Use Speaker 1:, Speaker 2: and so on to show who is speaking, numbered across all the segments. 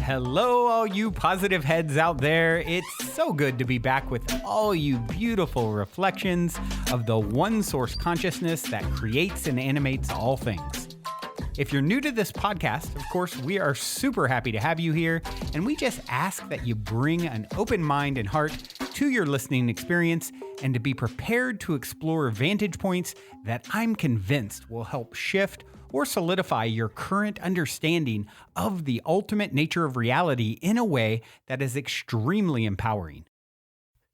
Speaker 1: Hello, all you positive heads out there. It's so good to be back with all you beautiful reflections of the one source consciousness that creates and animates all things. If you're new to this podcast, of course, we are super happy to have you here, and we just ask that you bring an open mind and heart to your listening experience and to be prepared to explore vantage points that I'm convinced will help shift or solidify your current understanding of the ultimate nature of reality in a way that is extremely empowering.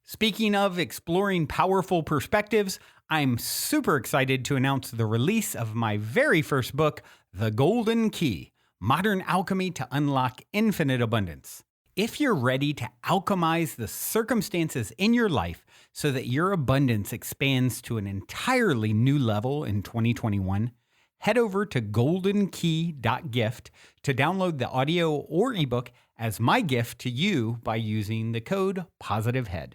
Speaker 1: Speaking of exploring powerful perspectives, I'm super excited to announce the release of my very first book, The Golden Key: Modern Alchemy to Unlock Infinite Abundance. If you're ready to alchemize the circumstances in your life so that your abundance expands to an entirely new level in 2021, head over to goldenkey.gift to download the audio or ebook as my gift to you by using the code POSITIVEHEAD.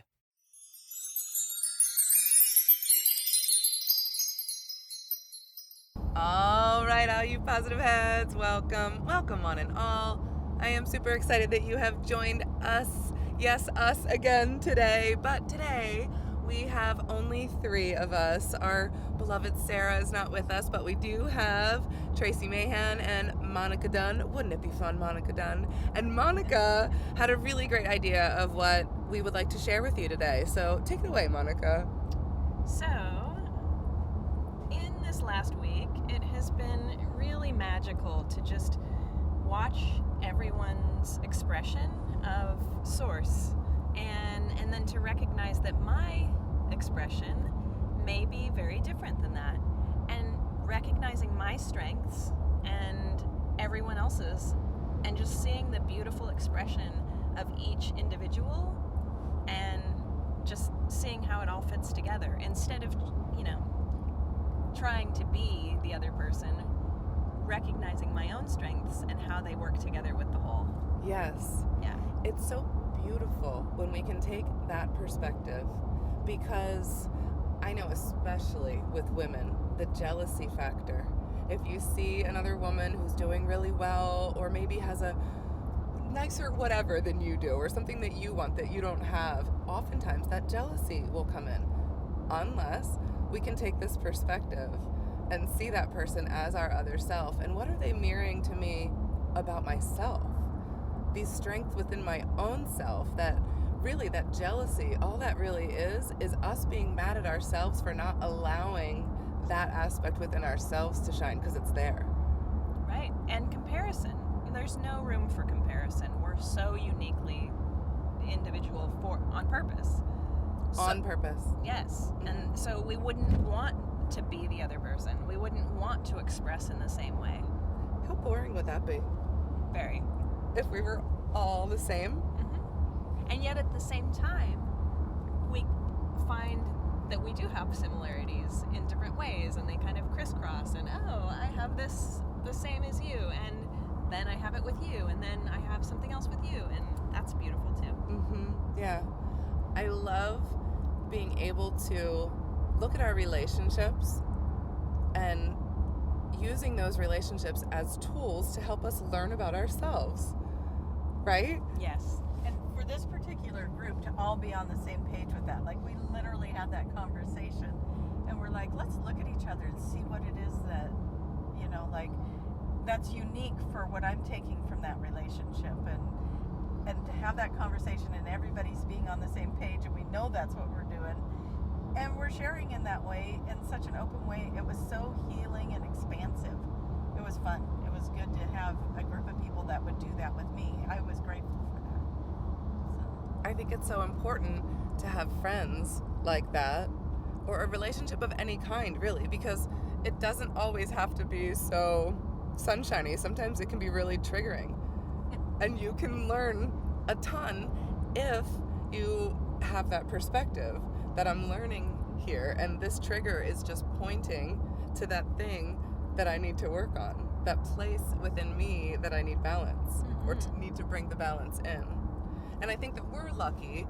Speaker 2: All right, all you positive heads, welcome one and all. I am super excited that you have joined us. Yes, us again today, but today we have only three of us. Our beloved Sarah is not with us, but we do have Tracey Mahan and Monica Dunn. Wouldn't it be fun, Monica Dunn? And Monica had a really great idea of what we would like to share with you today. So take it away, Monica.
Speaker 3: So, in this last week, it has been really magical to just watch everyone's expression of source and then to recognize that my expression may be very different than that, and recognizing my strengths and everyone else's, and just seeing the beautiful expression of each individual and just seeing how it all fits together instead of, trying to be the other person, recognizing my own strengths and how they work together with the whole.
Speaker 2: Yes.
Speaker 3: Yeah.
Speaker 2: It's so beautiful when we can take that perspective, because I know, especially with women, the jealousy factor. If you see another woman who's doing really well, or maybe has a nicer whatever than you do, or something that you want that you don't have, oftentimes that jealousy will come in, unless we can take this perspective and see that person as our other self. And what are they mirroring to me about myself? These strengths within my own self, that jealousy, all that really is us being mad at ourselves for not allowing that aspect within ourselves to shine, because it's there.
Speaker 3: Right. And comparison. There's no room for comparison. We're so uniquely individual on purpose.
Speaker 2: On purpose.
Speaker 3: Yes. And so we wouldn't want to be the other person. We wouldn't want to express in the same way.
Speaker 2: How boring would that be?
Speaker 3: Very.
Speaker 2: If we were all the same?
Speaker 3: Mm-hmm. And yet at the same time, we find that we do have similarities in different ways, and they kind of crisscross, and I have this the same as you, and then I have it with you, and then I have something else with you, and that's beautiful too.
Speaker 2: Mm-hmm. Yeah. I love being able to look at our relationships and using those relationships as tools to help us learn about ourselves, right?
Speaker 3: Yes.
Speaker 4: And for this particular group to all be on the same page with that, like we literally had that conversation, and we're like, let's look at each other and see what it is that, that's unique for what I'm taking from that relationship, and to have that conversation and everybody's being on the same page, and we know that's what we're doing, and we're sharing in that way, in such an open way. It was so healing and expansive. It was fun. It was good to have a group of people that would do that with me. I was grateful for that. So.
Speaker 2: I think it's so important to have friends like that, or a relationship of any kind, really, because it doesn't always have to be so sunshiny. Sometimes it can be really triggering. And you can learn a ton if you have that perspective that I'm learning here, and this trigger is just pointing to that thing that I need to work on, that place within me that I need balance, or need to bring the balance in. And I think that we're lucky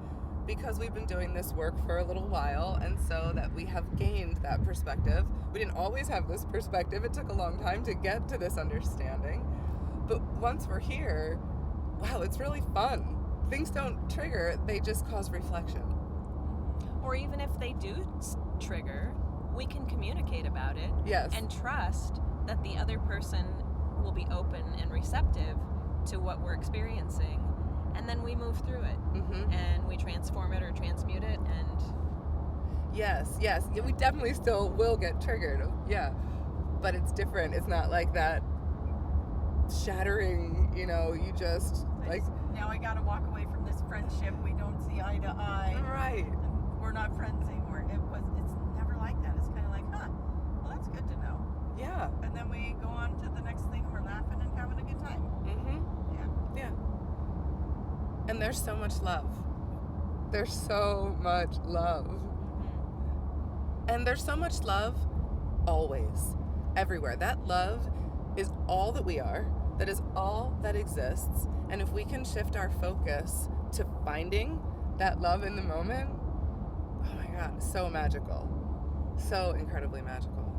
Speaker 2: because we've been doing this work for a little while, and so that we have gained that perspective. We didn't always have this perspective. It took a long time to get to this understanding. But once we're here, wow, it's really fun. Things don't trigger, they just cause reflection.
Speaker 3: Or even if they do trigger, we can communicate about it.
Speaker 2: Yes.
Speaker 3: And trust that the other person will be open and receptive to what we're experiencing. And then we move through it.
Speaker 2: Mm-hmm.
Speaker 3: And we transform it or transmute it. And
Speaker 2: Yes. Yeah, we definitely still will get triggered. Yeah. But it's different. It's not like that shattering, you just
Speaker 4: now I gotta walk away from this friendship. We don't see eye to eye.
Speaker 2: right.
Speaker 4: And we're not friends anymore. It's never like that. It's kind of like, well, that's good to know.
Speaker 2: Yeah.
Speaker 4: And then we go on to the next thing. We're laughing and having a good time.
Speaker 2: Mm-hmm.
Speaker 4: Yeah.
Speaker 2: Yeah. And there's so much love. There's so much love. And there's so much love always, everywhere. That love is all that we are. That is all that exists. And if we can shift our focus to finding that love in the moment, oh my God, so magical. So incredibly magical.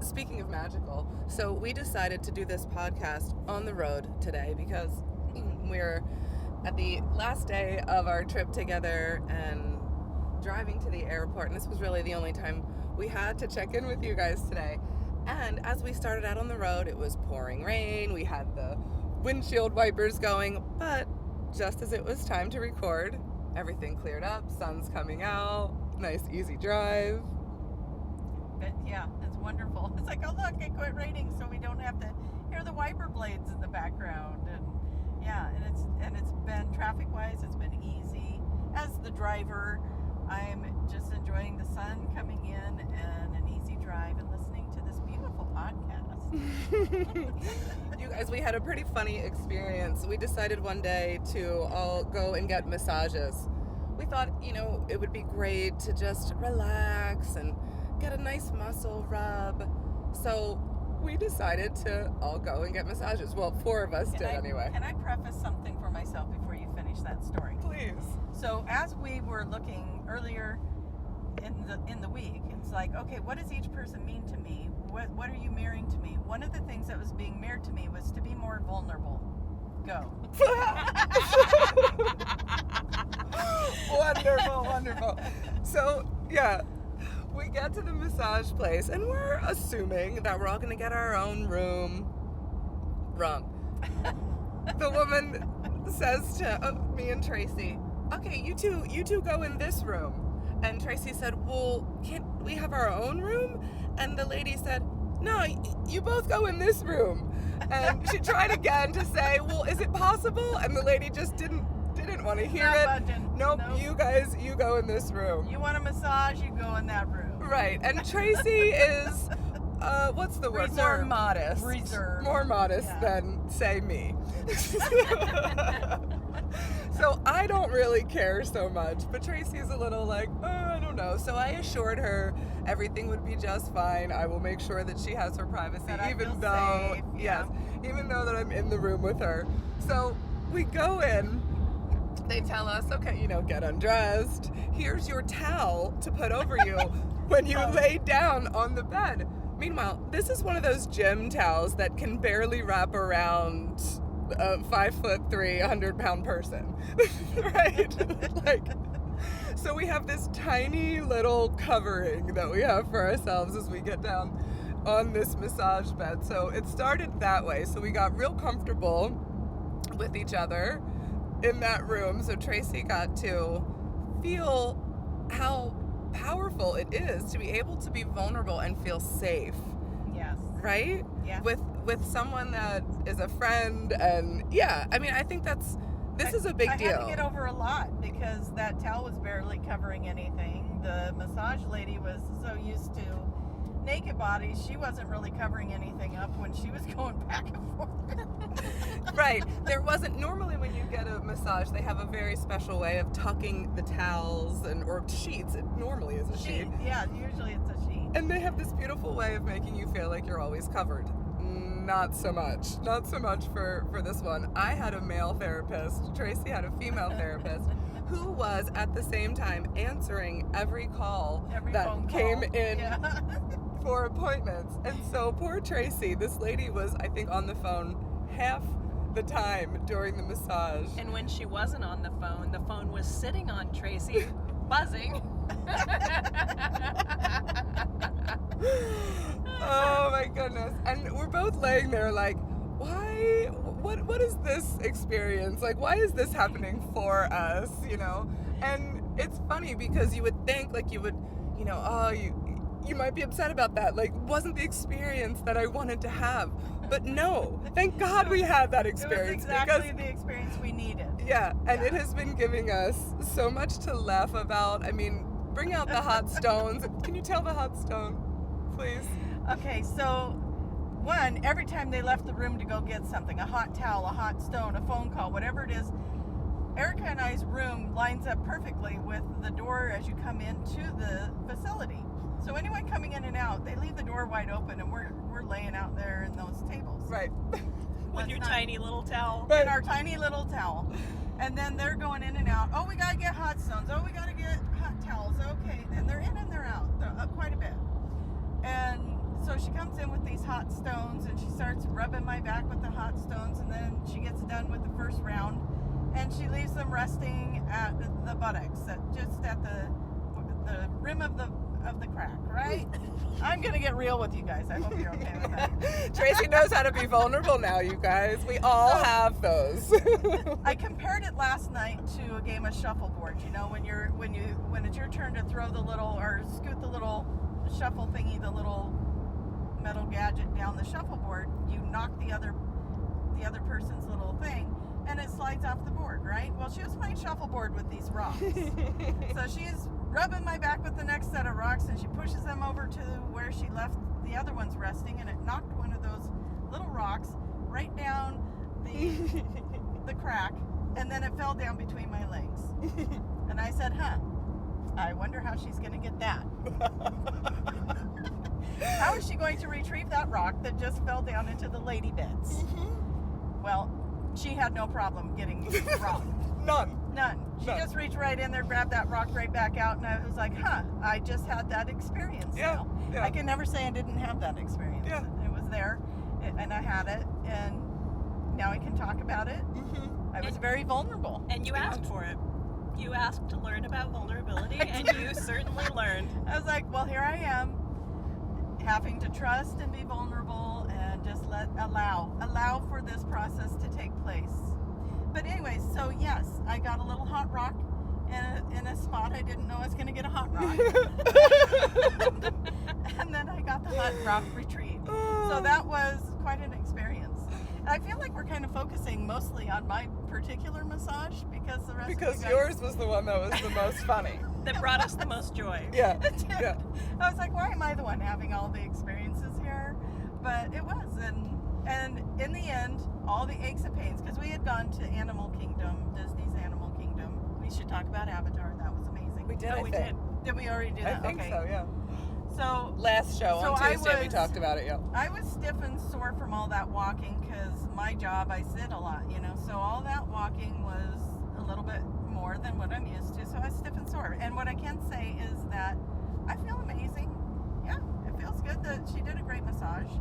Speaker 2: Speaking of magical, so we decided to do this podcast on the road today because we're at the last day of our trip together and driving to the airport, and this was really the only time we had to check in with you guys today. And as we started out on the road, it was pouring rain, we had the windshield wipers going, but just as it was time to record, everything cleared up, sun's coming out, nice easy drive.
Speaker 4: But yeah, it's wonderful. It's like, oh look, it quit raining, so we don't have to hear the wiper blades in the background. And yeah, and it's been traffic-wise, it's been easy. As the driver, I'm just enjoying the sun coming in and an easy drive and listening to this beautiful podcast.
Speaker 2: You guys, we had a pretty funny experience. We decided one day to all go and get massages. We thought, it would be great to just relax and get a nice muscle rub. So we decided to all go and get massages. Well, 4 of us did anyway.
Speaker 4: Can I preface something for myself before you finish that story?
Speaker 2: Please.
Speaker 4: So as we were looking earlier in the week, it's like, okay, what does each person mean to me? What are you mirroring to me? One of the things that was being mirrored to me was to be more vulnerable. Go.
Speaker 2: Wonderful. So, yeah, we get to the massage place and we're assuming that we're all going to get our own room. Wrong. The woman says to me and Tracy, okay, you two go in this room. And Tracy said, well, can't we have our own room? And the lady said, no, you both go in this room. And she tried again to say, well, is it possible? And the lady just didn't want to hear it. Nope, you guys, you go in this room.
Speaker 4: You want a massage, you go in that room.
Speaker 2: Right. And Tracy is, what's the word?
Speaker 4: Reserved.
Speaker 2: More modest.
Speaker 4: Reserved.
Speaker 2: More modest than, say, me. So I don't really care so much, but Tracy's a little like, I don't know. So I assured her everything would be just fine. I will make sure that she has her privacy, even though that I'm in the room with her. So we go in. They tell us, okay, get undressed. Here's your towel to put over you when you lay down on the bed. Meanwhile, this is one of those gym towels that can barely wrap around a 5'3", 100-pound person, right? So we have this tiny little covering that we have for ourselves as we get down on this massage bed. So it started that way. So we got real comfortable with each other in that room. So Tracy got to feel how powerful it is to be able to be vulnerable and feel safe.
Speaker 4: Yes.
Speaker 2: Right?
Speaker 4: Yeah.
Speaker 2: With someone that is a friend, and I think this is a big deal.
Speaker 4: I had to get over a lot because that towel was barely covering anything. The massage lady was so used to naked bodies, she wasn't really covering anything up when she was going back and forth.
Speaker 2: Right. There wasn't, normally when you get a massage, they have a very special way of tucking the towels or sheets. It normally is a sheet.
Speaker 4: Yeah, usually it's a sheet.
Speaker 2: And they have this beautiful way of making you feel like you're always covered. Not so much for this one. I had a male therapist. Tracy had a female therapist who was at the same time answering every call that came in for appointments. And so poor Tracy, this lady was, I think, on the phone half the time during the massage.
Speaker 3: And when she wasn't on the phone was sitting on Tracey, buzzing.
Speaker 2: Oh my goodness. And we're both laying there like, why? What is this experience? Like, why is this happening for us, you know? And it's funny because you would think, like, you would, you know, oh, you might be upset about that. Like, wasn't the experience that I wanted to have. But no, thank God we had that experience.
Speaker 4: It was exactly the experience we needed.
Speaker 2: Yeah, and it has been giving us so much to laugh about. I mean, bring out the hot stones. Can you tell the hot stone, please?
Speaker 4: Okay, so one, every time they left the room to go get something, a hot towel, a hot stone, a phone call, whatever it is, Erica and I's room lines up perfectly with the door as you come into the facility. So anyone coming in and out, they leave the door wide open, and we're laying out there in those tables.
Speaker 2: Right.
Speaker 3: With your tiny little towel.
Speaker 4: In our tiny little towel. And then they're going in and out. Oh, we got to get hot stones. Oh, we got to get hot towels. Okay. And they're in and they're out quite a bit. And so she comes in with these hot stones, and she starts rubbing my back with the hot stones, and then she gets done with the first round, and she leaves them resting at the buttocks, just at the rim of the crack, right? I'm gonna get real with you guys. I hope you're okay with that.
Speaker 2: Tracey knows how to be vulnerable now, you guys. We all have those.
Speaker 4: I compared it last night to a game of shuffleboard. You know, when it's your turn to throw the little or scoot the little shuffle thingy, the little metal gadget down the shuffleboard, you knock the other person's little thing, and it slides off the board, right? Well, she was playing shuffleboard with these rocks. So she's rubbing my back with the next set of rocks, and she pushes them over to where she left the other ones resting, and it knocked one of those little rocks right down the crack, and then it fell down between my legs. And I said, I wonder how she's going to get that. How is she going to retrieve that rock that just fell down into the lady beds? Well, she had no problem getting the rock.
Speaker 2: None.
Speaker 4: She just reached right in there, grabbed that rock right back out, and I was like, I just had that experience now.
Speaker 2: Yeah.
Speaker 4: I can never say I didn't have that experience.
Speaker 2: Yeah.
Speaker 4: It was there, and I had it, and now I can talk about it. I was very vulnerable.
Speaker 3: And you asked for it. You asked to learn about vulnerability, and you certainly learned.
Speaker 4: I was like, well, here I am, having to trust and be vulnerable and just allow for this process to take place. But anyways, so yes, I got a little hot rock in a spot I didn't know I was going to get a hot rock. And then I got the hot rock retrieved. So that was quite an experience. I feel like we're kind of focusing mostly on my particular massage because the rest of you guys...
Speaker 2: yours was the one that was the most funny.
Speaker 3: That brought us the most joy.
Speaker 2: Yeah.
Speaker 4: I was like, why am I the one having all the experiences here? But it was, and in the end, all the aches and pains, because we had gone to Animal Kingdom, Disney's Animal Kingdom. We should talk about Avatar. That was amazing.
Speaker 2: We did,
Speaker 3: Oh, we did.
Speaker 4: Did we already do that?
Speaker 2: I think
Speaker 4: okay.
Speaker 2: so, yeah.
Speaker 4: So
Speaker 2: Last show
Speaker 4: So
Speaker 2: on
Speaker 4: I
Speaker 2: Tuesday we
Speaker 4: was-
Speaker 2: talked about it, yeah.
Speaker 4: I was stiff and sore from all that walking because my job, I sit a lot, you know. So all that walking was a little bit more than what I'm used to. So I was stiff and sore. And what I can say is that I feel amazing. Yeah, it feels good. She did a great massage.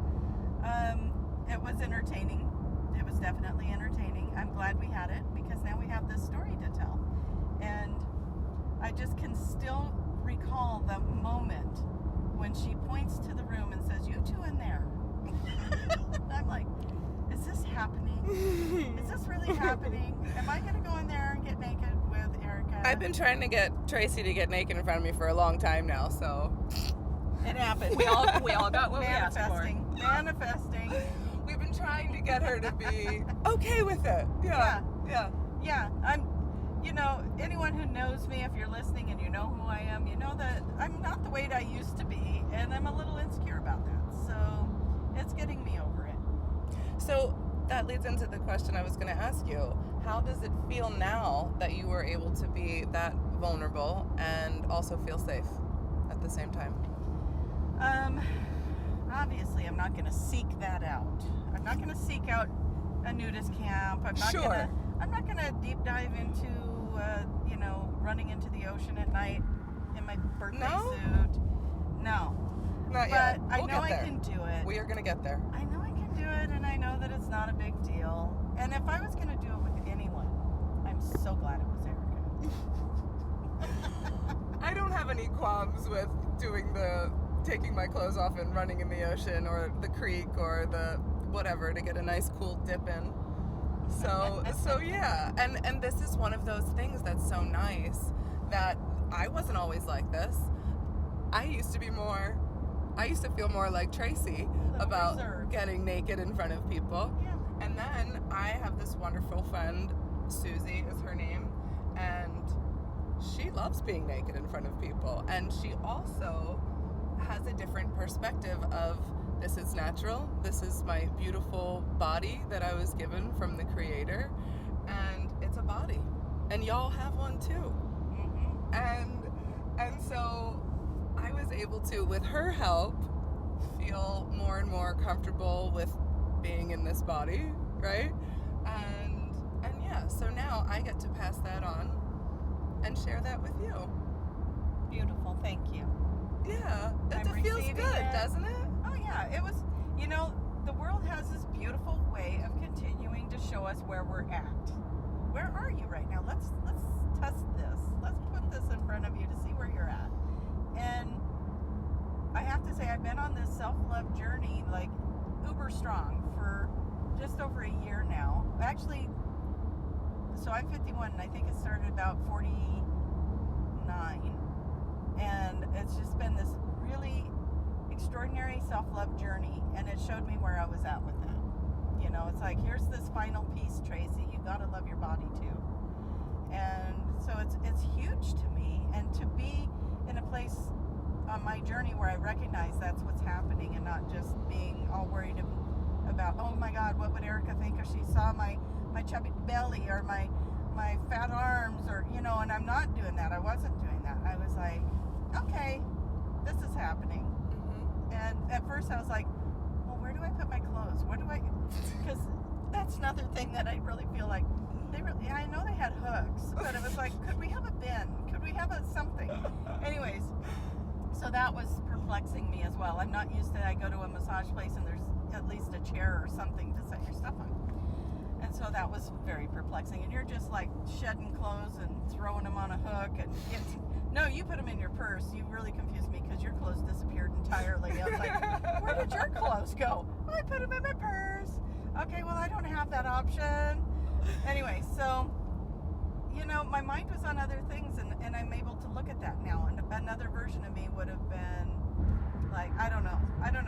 Speaker 4: It was entertaining. It was definitely entertaining. I'm glad we had it because now we have this story to tell. And I just can still recall the moment when she points to the room and says, "You two in there." I'm like, is this happening? Is this really happening? Am I going to go in there and get naked with Erica?
Speaker 2: I've been trying to get Tracey to get naked in front of me for a long time now, so
Speaker 4: It happened.
Speaker 3: We all got what we asked for.
Speaker 4: Manifesting.
Speaker 2: we've been trying to get her to be okay with it. Yeah.
Speaker 4: Yeah, anyone who knows me, if you're listening and you know who I am, you know that I'm not the weight I used to be, and I'm a little insecure about that. So it's getting me over it.
Speaker 2: So that leads into the question I was going to ask you. How does it feel now that you were able to be that vulnerable and also feel safe at the same time?
Speaker 4: Obviously, I'm not going to seek that out. I'm not going to seek out a nudist camp. I'm not going to deep dive into, running into the ocean at night in my birthday suit. No.
Speaker 2: Not yet.
Speaker 4: But I
Speaker 2: We'll
Speaker 4: know
Speaker 2: get there.
Speaker 4: I can do it.
Speaker 2: We are going to get there.
Speaker 4: I know I can do it, and I know that it's not a big deal. And if I was going to do it with anyone, I'm so glad it was Erica.
Speaker 2: I don't have any qualms with taking my clothes off and running in the ocean or the creek or the whatever to get a nice cool dip in. So yeah, and this is one of those things that's so nice that I wasn't always like this. I used to feel more like Tracey about
Speaker 4: reserved.
Speaker 2: getting naked in front of people.
Speaker 4: Yeah.
Speaker 2: And then I have this wonderful friend, Susie is her name, and she loves being naked in front of people. And she also has a different perspective of, this is natural, this is my beautiful body that I was given from the Creator, and it's a body. And y'all have one too. And so I was able to, with her help, feel more and more comfortable with being in this body, right? And yeah, so now I get to pass that on and share that with you.
Speaker 4: Beautiful, thank you.
Speaker 2: Yeah,
Speaker 4: I'm
Speaker 2: it feels
Speaker 4: receiving
Speaker 2: good,
Speaker 4: it.
Speaker 2: doesn't it?
Speaker 4: Oh yeah, it was, the world has this beautiful way of continuing to show us where we're at. Where are you right now? Let's test this. Let's put this in front of you to see where you're at. And I have to say, I've been on this self-love journey, like uber strong, for just over a year now. Actually, so I'm 51, and I think it started about 49. And it's just been this really extraordinary self-love journey, and it showed me where I was at with that. It's like, here's this final piece, Tracey. You got to love your body too. And so it's huge to me, and to be in a place on my journey where I recognize that's what's happening, and not just being all worried about, oh my God, what would Erica think if she saw my chubby belly or my fat arms, or and I'm not doing that. I wasn't doing that. I was like, okay, this is happening. And at first I was like, well, where do I put my clothes? Because that's another thing that I really feel like I know they had hooks, but it was like, could we have a bin? Could we have something? Anyways, so that was perplexing me as well. I'm not used to, I go to a massage place and there's at least a chair or something to set your stuff on. And so that was very perplexing. And you're just like shedding clothes and throwing them on a hook. And no, you put them in your purse. You really confused me because your clothes disappeared entirely. I was like, where did your clothes go? Oh, I put them in my purse. Okay, well, I don't have that option. Anyway, so, my mind was on other things, and I'm able to look at that now. And another version of me would have been like, I don't know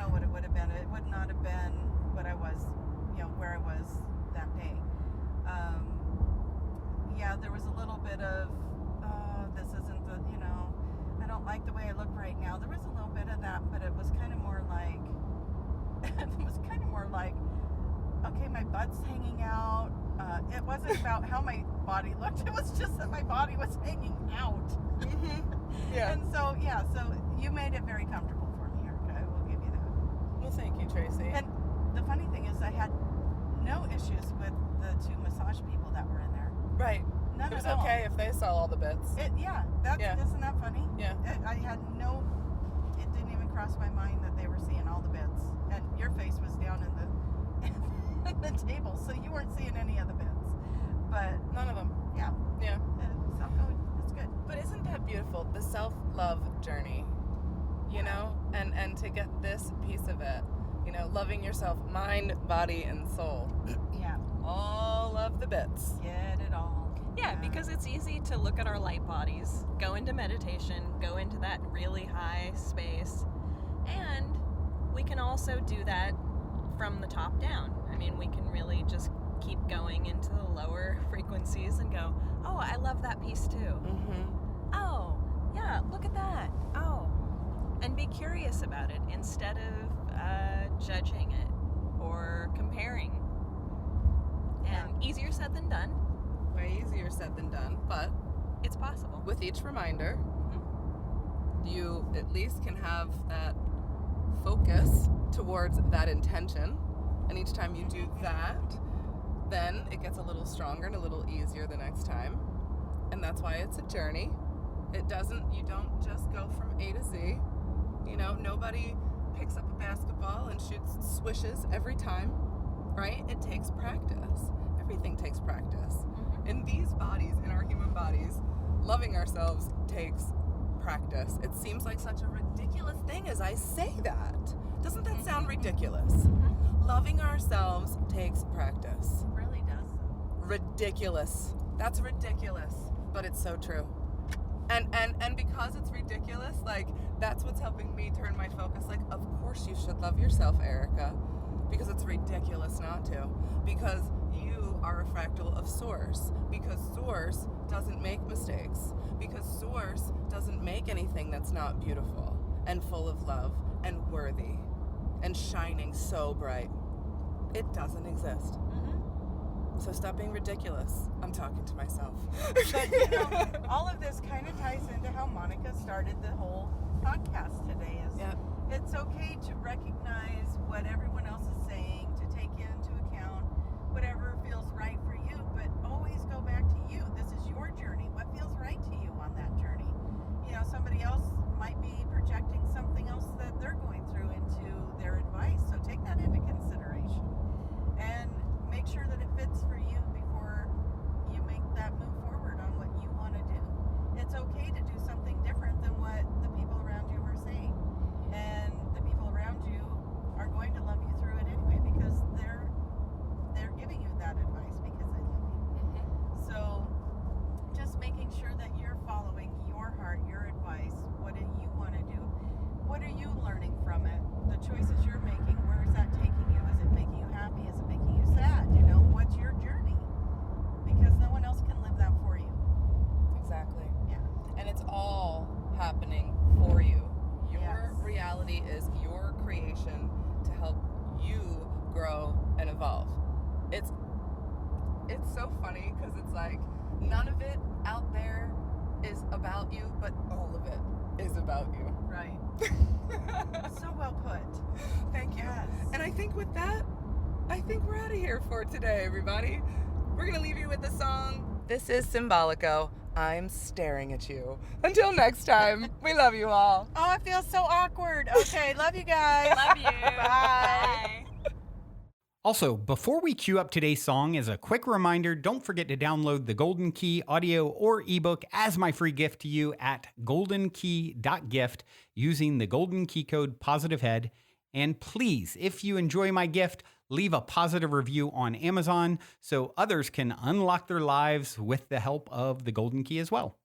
Speaker 4: what it would have been. It would not have been what I was, where I was that day. Yeah, there was a little bit of, this isn't the, I don't like the way I look right now. There was a little bit of that, but it was kind of more like, okay, my butt's hanging out. It wasn't about how my body looked. It was just that my body was hanging out.
Speaker 2: Yeah.
Speaker 4: And so you made it very comfortable for me, Erica. I will give you that.
Speaker 2: Well, thank you, Tracey.
Speaker 4: And the funny thing is, I had no issues with the two massage people that were in there.
Speaker 2: Right.
Speaker 4: None
Speaker 2: It was
Speaker 4: at all.
Speaker 2: okay if they saw all the bits.
Speaker 4: Isn't that funny?
Speaker 2: Yeah.
Speaker 4: It didn't even cross my mind that they were seeing all the bits. And your face was down in the table, so you weren't seeing any of the bits. But
Speaker 2: None of them.
Speaker 4: yeah,
Speaker 2: Yeah.
Speaker 4: that's good.
Speaker 2: But isn't that beautiful? The self-love journey, and to get this piece of it, loving yourself, mind, body, and soul.
Speaker 4: Yeah,
Speaker 2: All of the bits.
Speaker 4: get it all.
Speaker 3: Yeah, because it's easy to look at our light bodies, go into meditation, go into that really high space, and we can also do that from the top down. I mean, we can really just keep going into the lower frequencies and go, oh, I love that piece too. Oh, yeah, look at that. Oh. And be curious about it instead of judging it or comparing. And easier said than done.
Speaker 2: Way easier said than done, but
Speaker 3: It's possible.
Speaker 2: with each reminder, you at least can have that focus towards that intention. And each time you do that, then it gets a little stronger and a little easier the next time. And that's why it's a journey. You don't just go from A to Z. Nobody picks up a basketball and shoots swishes every time, right? It takes practice. Everything takes practice. In these bodies, in our human bodies, loving ourselves takes practice. It seems like such a ridiculous thing as I say that. Doesn't that sound ridiculous? Loving ourselves takes practice.
Speaker 4: It really does.
Speaker 2: Ridiculous. That's ridiculous, but it's so true. And because it's ridiculous, like, that's what's helping me turn my focus. Like, of course you should love yourself, Erica, because it's ridiculous not to. Because you are a fractal of Source. Because Source doesn't make mistakes. Because Source doesn't make anything that's not beautiful and full of love and worthy and shining so bright. It doesn't exist. So stop being ridiculous. I'm talking to myself.
Speaker 4: But you know, all of this kind of ties into how Monica started the whole podcast today. Is It's okay to recognize what everyone else is saying, to take into account whatever feels right for you, but always go back to you. This is your journey. What feels right to you on that journey? You know, somebody else might be projecting something else that they're going through into their advice. So take that into consideration and make sure that it fits for you before you make that move forward on what you want to do. It's okay to do something different than what the people around you are saying. And the people around you are going to love you through it anyway, because they're giving you that advice because they love you. So just making sure that you're following your heart, your advice. What do you want to do? What are you learning from it? The choices you're making, where is that taking you? Is it making you happy? Is it making you sad? You know, what's your journey? Because no one else can live that for you.
Speaker 2: Exactly.
Speaker 4: Yeah.
Speaker 2: And it's all happening for you. Your
Speaker 4: Yes.
Speaker 2: reality is your creation to help you grow and evolve. It's so funny because it's like none of it out there is about you, but all of it is about you.
Speaker 4: Right. So well put.
Speaker 2: Thank you.
Speaker 4: Yes.
Speaker 2: And I think with that, I think we're out of here for today, everybody. We're going to leave you with the song. This is Symbolico. I'm staring at you. Until next time, we love you all.
Speaker 4: Oh, it feels so awkward. Okay, love you guys.
Speaker 3: Love you.
Speaker 4: Bye.
Speaker 1: Also, before we cue up today's song, as a quick reminder, don't forget to download the Golden Key audio or ebook as my free gift to you at goldenkey.gift using the Golden Key code POSITIVEHEAD. And please, if you enjoy my gift, leave a positive review on Amazon so others can unlock their lives with the help of the Golden Key as well.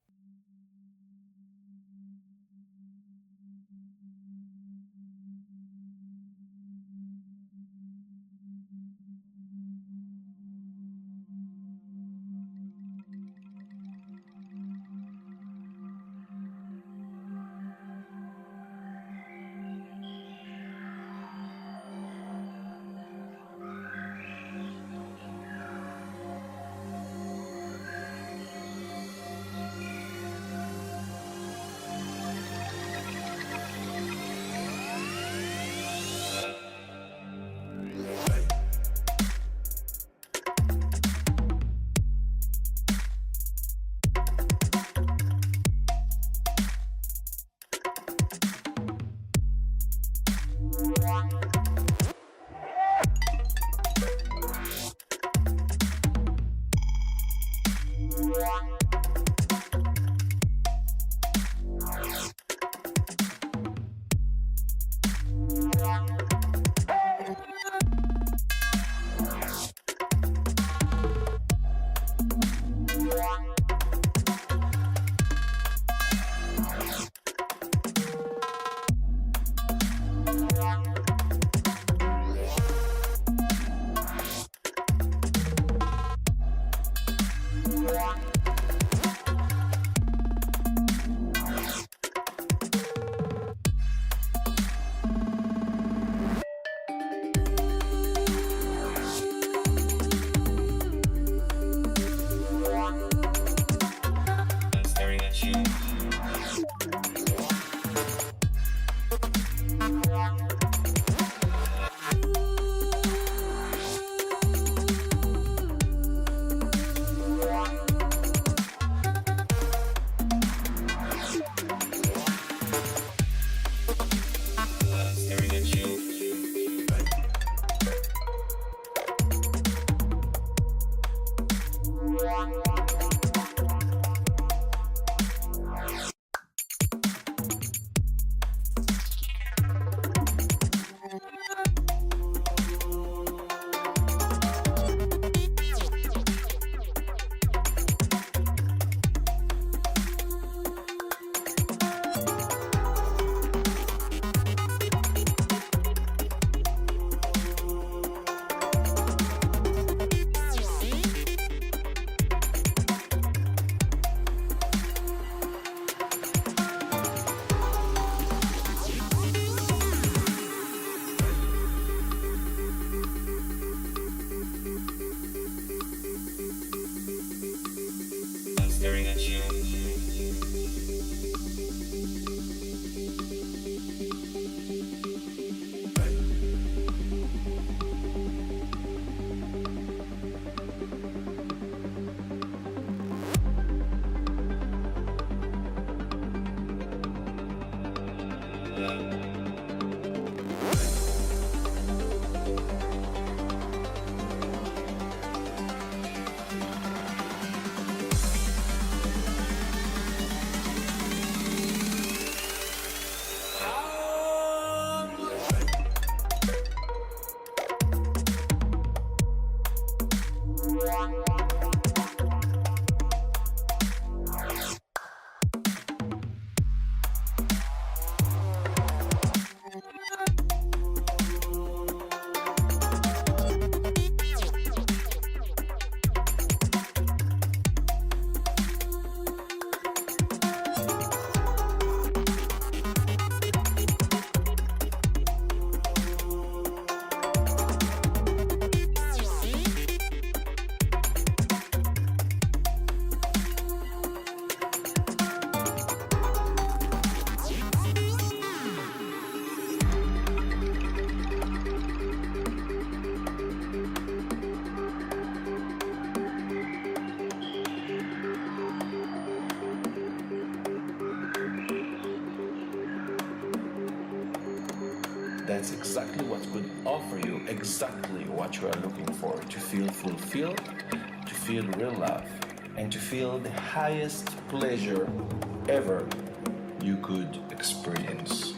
Speaker 5: exactly what could offer you exactly what you are looking for, to feel fulfilled, to feel real love, and to feel the highest pleasure ever you could experience.